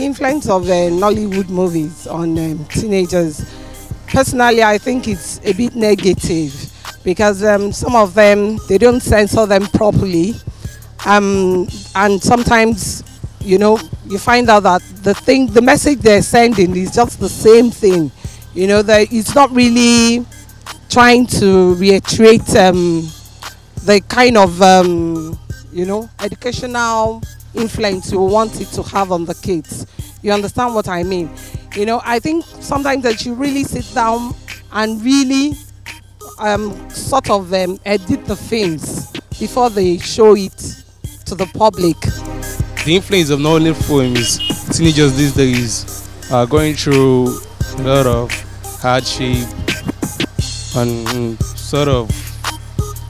influence of Nollywood movies on teenagers, personally, I think it's a bit negative because some of them, they don't censor them properly. And sometimes, you know, you find out that the message they're sending is just the same thing. You know, that it's not really trying to reiterate the kind of, you know, educational influence you want it to have on the kids. You understand what I mean? You know, I think sometimes that you really sit down and really sort of edit the films before they show it to the public. The influence of Nollywood films, teenagers these days are going through a lot of hardship and sort of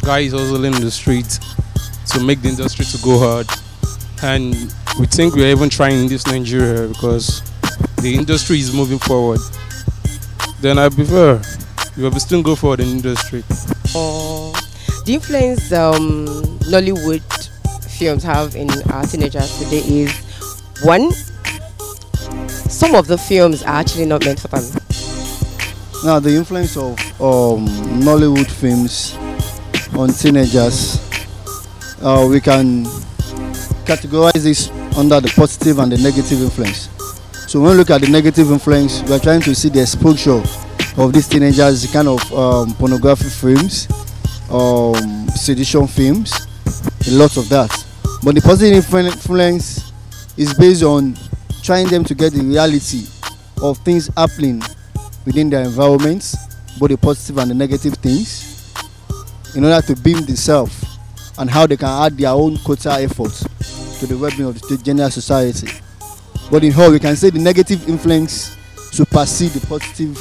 guys hustling in the street to make the industry to go hard. And we think we're even trying in this Nigeria because the industry is moving forward. Then I prefer you have to still go forward in the industry. The influence Nollywood films have in our teenagers today is, one, some of the films are actually not meant for them. Now, the influence of Nollywood films on teenagers, we can categorize this under the positive and the negative influence. So when we look at the negative influence, we are trying to see the exposure of these teenagers, the kind of pornography films, sedition films, a lot of that. But the positive influence is based on trying them to get the reality of things happening within their environments, both the positive and the negative things, in order to beam themselves and how they can add their own quota efforts to the well-being of the general society. But in whole, we can say the negative influence supersedes the positive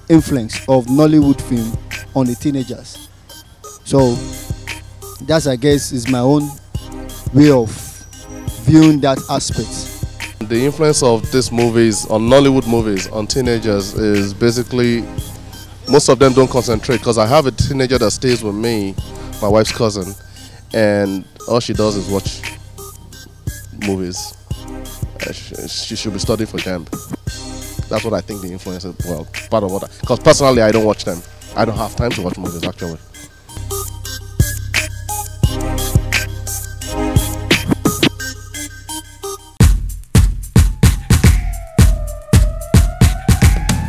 influence of Nollywood film on the teenagers. So that's, I guess, is my own way of viewing that aspect. The influence of these movies, on Nollywood movies, on teenagers is basically, most of them don't concentrate, because I have a teenager that stays with me, my wife's cousin, and all she does is watch movies. She should be studying for JAMB. That's what I think the influence is, well, part of what because personally I don't watch them. I don't have time to watch movies actually.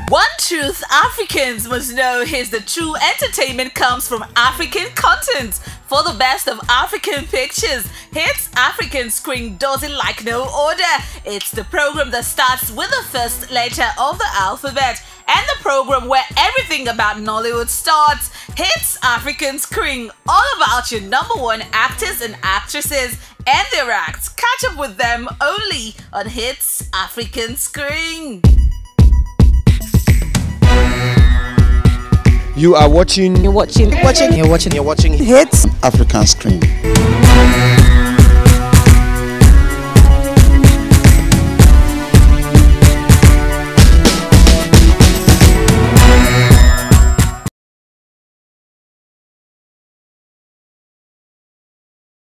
One truth Africans must know is the true entertainment comes from African content. For the best of African pictures, Hits African Screen does it like no other. It's the program that starts with the first letter of the alphabet, and the program where everything about Nollywood starts. Hits African Screen, all about your #1 actors and actresses and their acts. Catch up with them only on Hits African Screen. You're watching Hits African Screen.